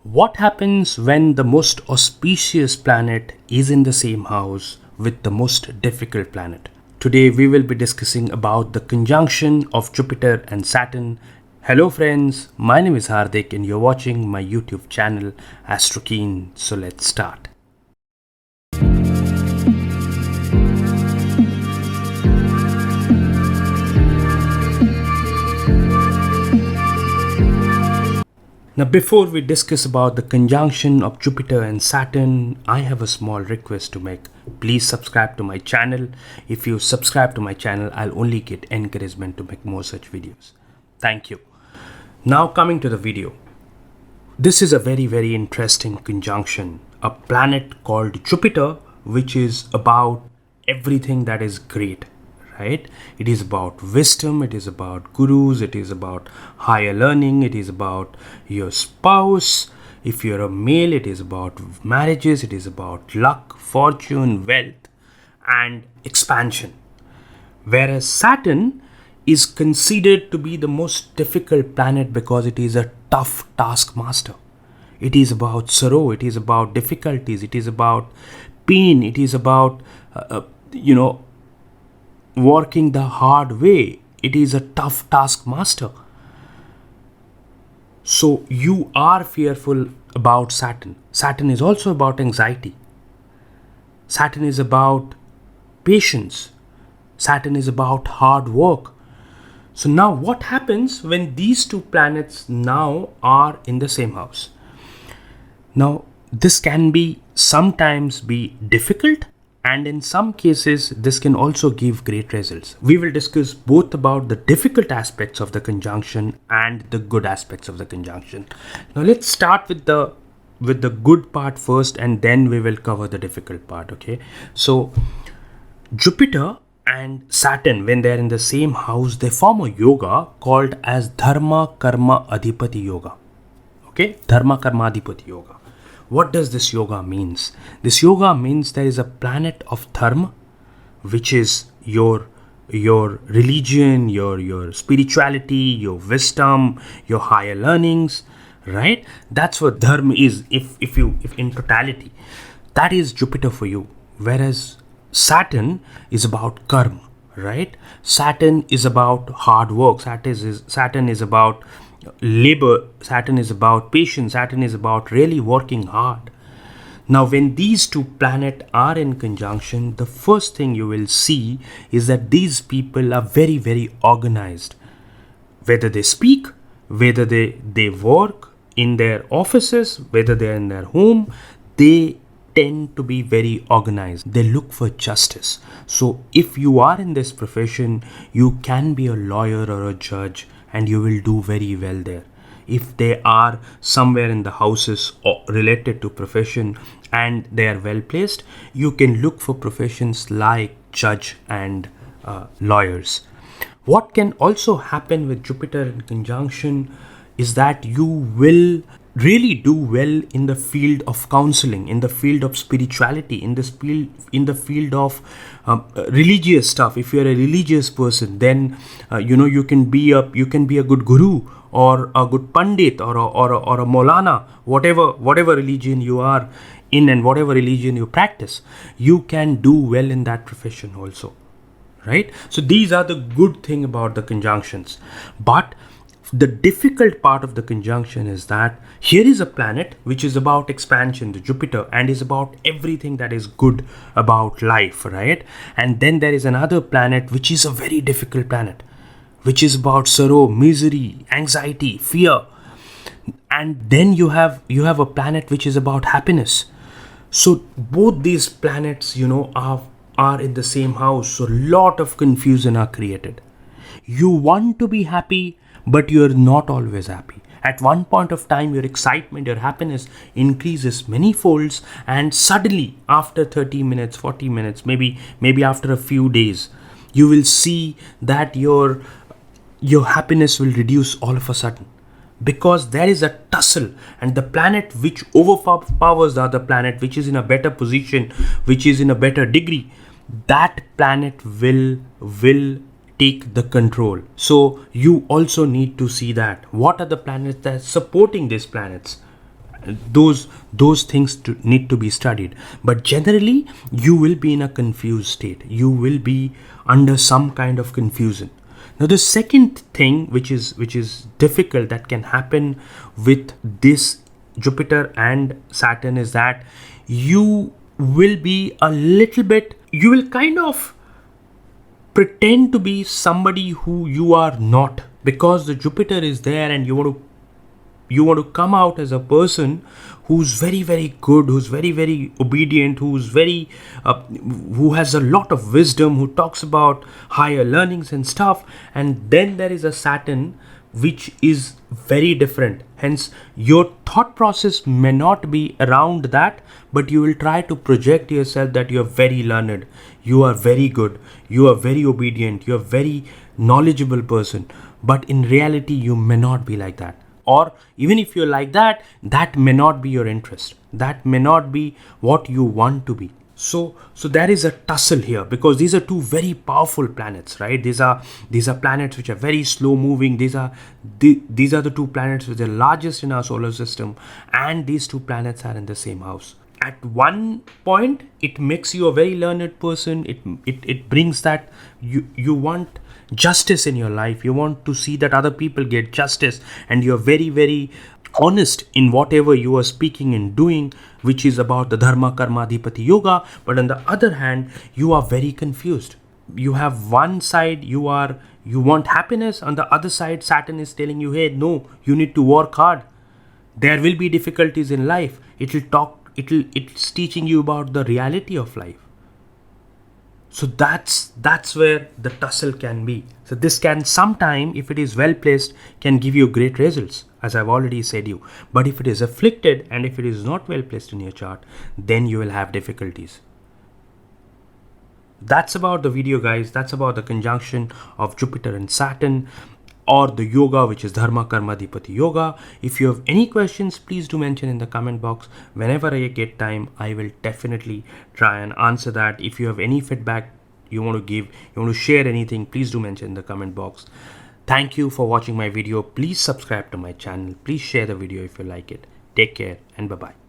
What happens when the most auspicious planet is in the same house with the most difficult planet? Today we will be discussing about the conjunction of Jupiter and Saturn. Hello friends, my name is Hardik and you're watching my YouTube channel Astrokeen. So let's start. Now, before we discuss about the conjunction of Jupiter and Saturn, I have a small request to make. Please subscribe to my channel. If you subscribe to my channel, I'll only get encouragement to make more such videos. Thank you. Now, coming to the video. This is a very interesting conjunction. A planet called Jupiter, which is about everything that is great. Right? It is about wisdom, it is about gurus, it is about higher learning, it is about your spouse. If you're a male, it is about marriages, it is about luck, fortune, wealth, and expansion. Whereas Saturn is considered to be the most difficult planet because it is a tough taskmaster. It is about sorrow, it is about difficulties, it is about pain, it is about, working the hard way. It is a tough taskmaster. So you are fearful about Saturn. Saturn is also about anxiety. Saturn is about patience. Saturn is about hard work. So now what happens when these two planets now are in the same house? Now this can be sometimes be difficult, and in some cases, this can also give great results. We will discuss both about the difficult aspects of the conjunction and the good aspects of the conjunction. Now let's start with the good part first, and then we will cover the difficult part. Okay. So Jupiter and Saturn, when they are in the same house, they form a yoga called as Dharma Karma Adhipati Yoga. Okay, Dharma Karma Adhipati Yoga. What does this yoga means? This yoga means there is a planet of dharma, which is your religion, your spirituality, your wisdom, your higher learnings, right? That's what dharma is. If in totality, that is Jupiter for you. Whereas Saturn is about karma, right? Saturn is about hard work. Saturn is about labor. Saturn is about patience. Saturn is about really working hard. Now when these two planets are in conjunction, the first thing you will see is that these people are very organized. Whether they speak, whether they work in their offices, whether they're in their home, they tend to be very organized. They look for justice. So if you are in this profession, you can be a lawyer or a judge, and you will do very well there. If they are somewhere in the houses related to profession and they are well placed, you can look for professions like judge and lawyers. What can also happen with Jupiter in conjunction is that you will really do well in the field of counseling, in the field of spirituality, in the field of religious stuff. If you're a religious person, then you can be a good guru or a good pandit or a Maulana, whatever religion you are in and whatever religion you practice, you can do well in that profession also, right? So these are the good thing about the conjunctions. But the difficult part of the conjunction is that here is a planet which is about expansion, the Jupiter, and is about everything that is good about life, right? And then there is another planet which is a very difficult planet, which is about sorrow, misery, anxiety, fear. And then you have a planet which is about happiness. So both these planets, are in the same house. So a lot of confusion are created. You want to be happy, but you're not always happy. At one point of time, your excitement, your happiness increases many folds, and suddenly after 30 minutes, 40 minutes, maybe after a few days, you will see that your happiness will reduce all of a sudden, because there is a tussle, and the planet which overpowers the other planet, which is in a better position, which is in a better degree, that planet will take the control. So you also need to see that what are the planets that are supporting these planets. Those things need to be studied. But generally, you will be in a confused state. You will be under some kind of confusion. Now, the second thing which is difficult that can happen with this Jupiter and Saturn is that you will be a little bit, you will kind of pretend to be somebody who you are not, because the Jupiter is there and you want to come out as a person who's very, very good, who's very, very obedient, who has a lot of wisdom, who talks about higher learnings and stuff. And then there is a Saturn which is very different. Hence, your thought process may not be around that, but you will try to project yourself that you are very learned, you are very good, you are very obedient, you are very knowledgeable person. But in reality, you may not be like that. Or even if you're like that, that may not be your interest. That may not be what you want to be. So there is a tussle here, because these are two very powerful planets, right? These are planets which are very slow moving. These are the two planets which are largest in our solar system, and these two planets are in the same house. At one point, it makes you a very learned person. It brings that you want justice in your life. You want to see that other people get justice, and you're very, very honest in whatever you are speaking and doing, which is about the dharma karma adhipati yoga. But on the other hand, you are very confused. You have one side, you want happiness. On the other side, Saturn is telling you, hey, no, you need to work hard. There will be difficulties in life. It's teaching you about the reality of life. So that's where the tussle can be. So this can sometime, if it is well placed, can give you great results, as I've already said you. But if it is afflicted and if it is not well placed in your chart, then you will have difficulties. That's about the video, guys. That's about the conjunction of Jupiter and Saturn, or the yoga, which is dharma karma adhipati yoga. If you have any questions, please do mention in the comment box. Whenever I get time, I will definitely try and answer that. If you have any feedback you want to give, you want to share anything, please do mention in the comment box. Thank you for watching my video. Please subscribe to my channel. Please share the video if you like it. Take care and bye-bye.